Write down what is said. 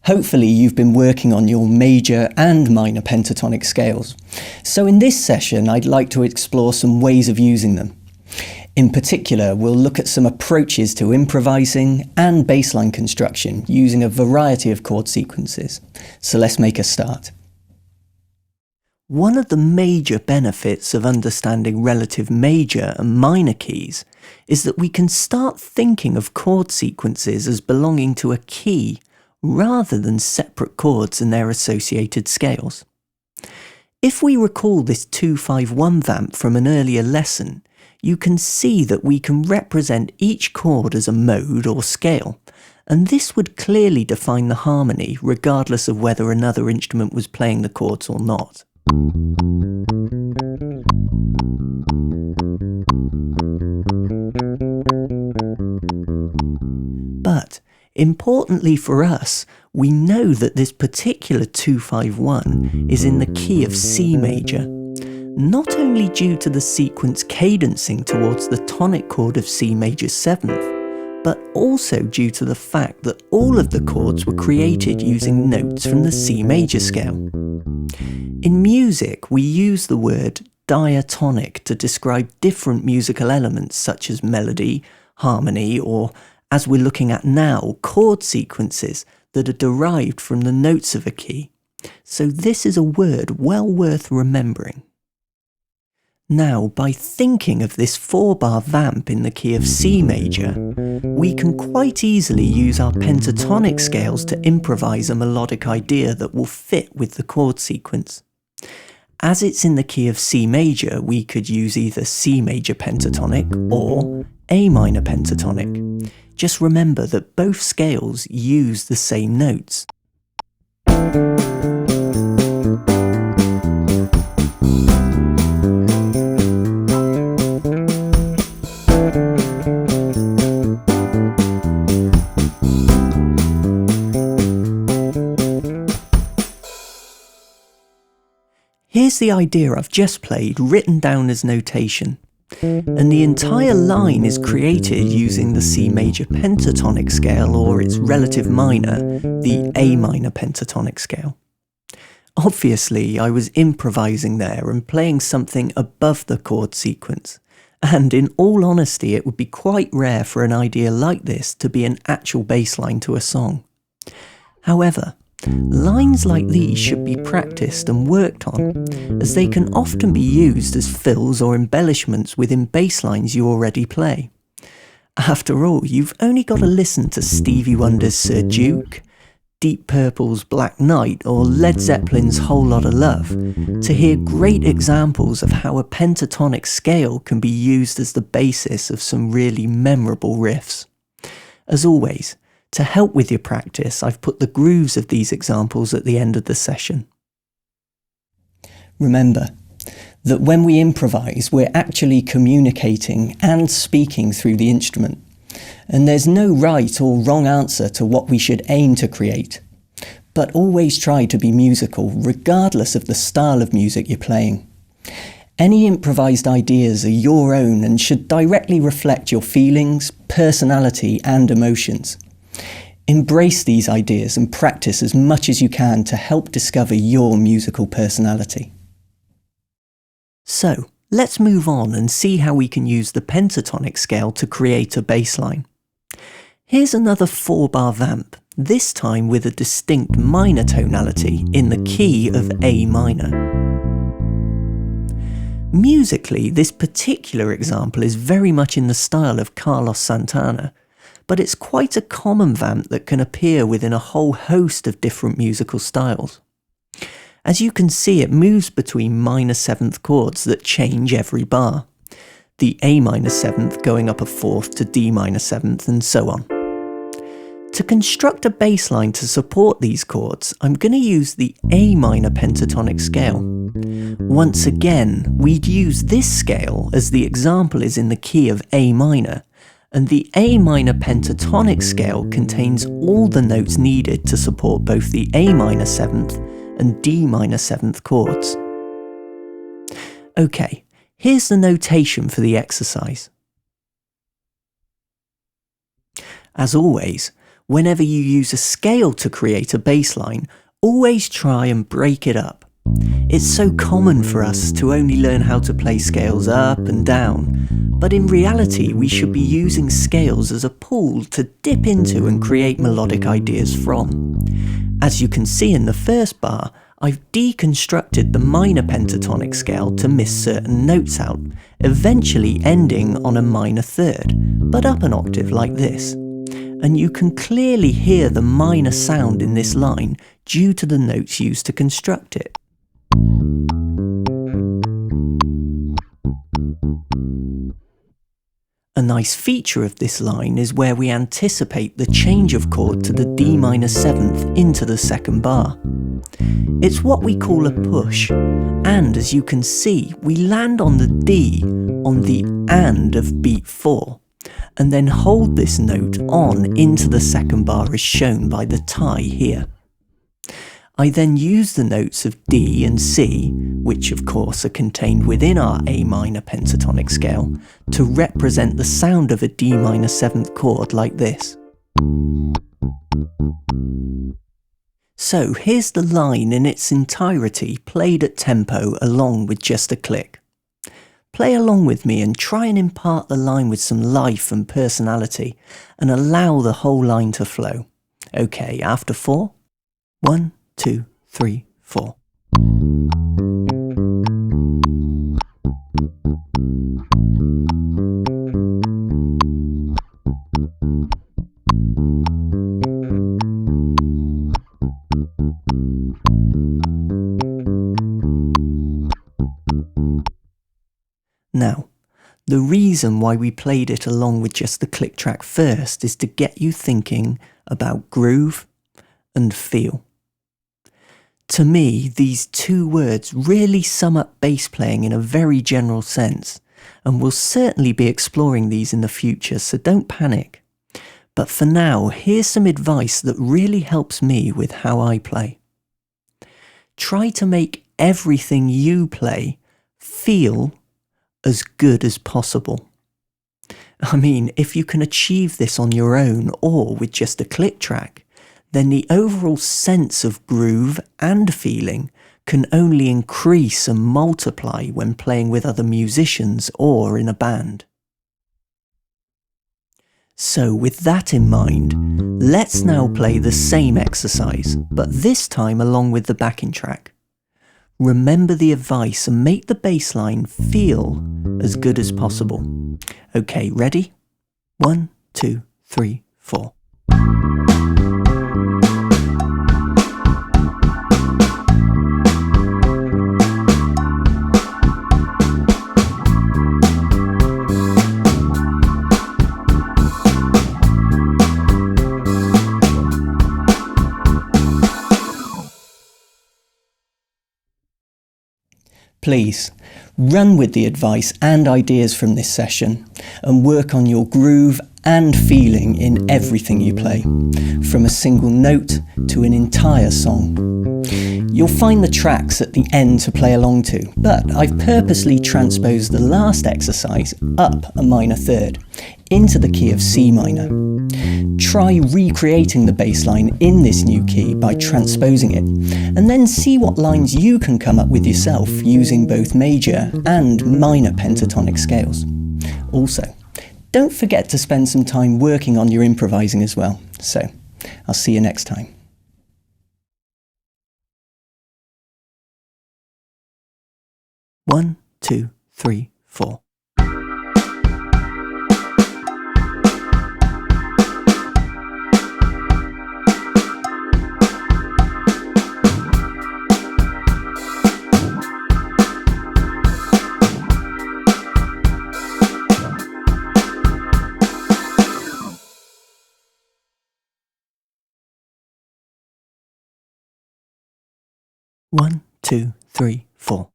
Hopefully you've been working on your major and minor pentatonic scales. So in this session I'd like to explore some ways of using them. In particular, we'll look at some approaches to improvising and bassline construction using a variety of chord sequences. So let's make a start. One of the major benefits of understanding relative major and minor keys is that we can start thinking of chord sequences as belonging to a key rather than separate chords and their associated scales. If we recall this 2-5-1 vamp from an earlier lesson, you can see that we can represent each chord as a mode or scale, and this would clearly define the harmony regardless of whether another instrument was playing the chords or not. But importantly for us, we know that this particular 2-5-1 is in the key of C major, not only due to the sequence cadencing towards the tonic chord of C major 7th, but also due to the fact that all of the chords were created using notes from the C major scale. In music, we use the word diatonic to describe different musical elements such as melody, harmony, or, as we're looking at now, chord sequences that are derived from the notes of a key. So this is a word well worth remembering. Now, by thinking of this 4-bar vamp in the key of C major, we can quite easily use our pentatonic scales to improvise a melodic idea that will fit with the chord sequence. As it's in the key of C major, we could use either C major pentatonic or A minor pentatonic. Just remember that both scales use the same notes. Here's the idea I've just played written down as notation, and the entire line is created using the C major pentatonic scale, or its relative minor, the A minor pentatonic scale. Obviously, I was improvising there and playing something above the chord sequence, and in all honesty it would be quite rare for an idea like this to be an actual bass line to a song. However, lines like these should be practiced and worked on, as they can often be used as fills or embellishments within bass lines you already play. After all, you've only got to listen to Stevie Wonder's Sir Duke, Deep Purple's Black Knight, or Led Zeppelin's Whole Lotta Love to hear great examples of how a pentatonic scale can be used as the basis of some really memorable riffs. As always, to help with your practice, I've put the grooves of these examples at the end of the session. Remember that when we improvise, we're actually communicating and speaking through the instrument, and there's no right or wrong answer to what we should aim to create, but always try to be musical regardless of the style of music you're playing. Any improvised ideas are your own and should directly reflect your feelings, personality, and emotions. Embrace these ideas and practice as much as you can to help discover your musical personality. So, let's move on and see how we can use the pentatonic scale to create a bass line. Here's another 4-bar vamp, this time with a distinct minor tonality in the key of A minor. Musically, this particular example is very much in the style of Carlos Santana, but it's quite a common vamp that can appear within a whole host of different musical styles. As you can see, it moves between minor 7th chords that change every bar, the A minor 7th going up a 4th to D minor 7th, and so on. To construct a bass line to support these chords, I'm going to use the A minor pentatonic scale. Once again, we'd use this scale as the example is in the key of A minor, and the A minor pentatonic scale contains all the notes needed to support both the A minor 7th and D minor 7th chords. Okay, here's the notation for the exercise. As always, Whenever you use a scale to create a bass line, always try and break it up. It's so common for us to only learn how to play scales up and down, but in reality we should be using scales as a pool to dip into and create melodic ideas from. As you can see in the first bar, I've deconstructed the minor pentatonic scale to miss certain notes out, eventually ending on a minor third, but up an octave like this. And you can clearly hear the minor sound in this line due to the notes used to construct it. A nice feature of this line is where we anticipate the change of chord to the D minor 7th into the second bar. It's what we call a push, and as you can see, we land on the D on the and of beat 4, and then hold this note on into the second bar as shown by the tie here. I then use the notes of D and C, which of course are contained within our A minor pentatonic scale, to represent the sound of a D minor 7th chord like this. So here's the line in its entirety played at tempo along with just a click. Play along with me and try and impart the line with some life and personality and allow the whole line to flow. Okay, after 4, 1, 2, 3, 4. Now, the reason why we played it along with just the click track first is to get you thinking about groove and feel. To me, these two words really sum up bass playing in a very general sense, and we'll certainly be exploring these in the future, so don't panic. But for now, here's some advice that really helps me with how I play. Try to make everything you play feel as good as possible. I mean, if you can achieve this on your own or with just a click track, then the overall sense of groove and feeling can only increase and multiply when playing with other musicians or in a band. So with that in mind, let's now play the same exercise, but this time along with the backing track. Remember the advice and make the bass line feel as good as possible. Okay, ready? 1, 2, 3, 4. Please, run with the advice and ideas from this session and work on your groove and feeling in everything you play, from a single note to an entire song. You'll find the tracks at the end to play along to, but I've purposely transposed the last exercise up a minor third, into the key of C minor. Try recreating the bass line in this new key by transposing it, and then see what lines you can come up with yourself using both major and minor pentatonic scales. Also, don't forget to spend some time working on your improvising as well. So, I'll see you next time. One, 2, 3, 4. One, 2, 3, 4.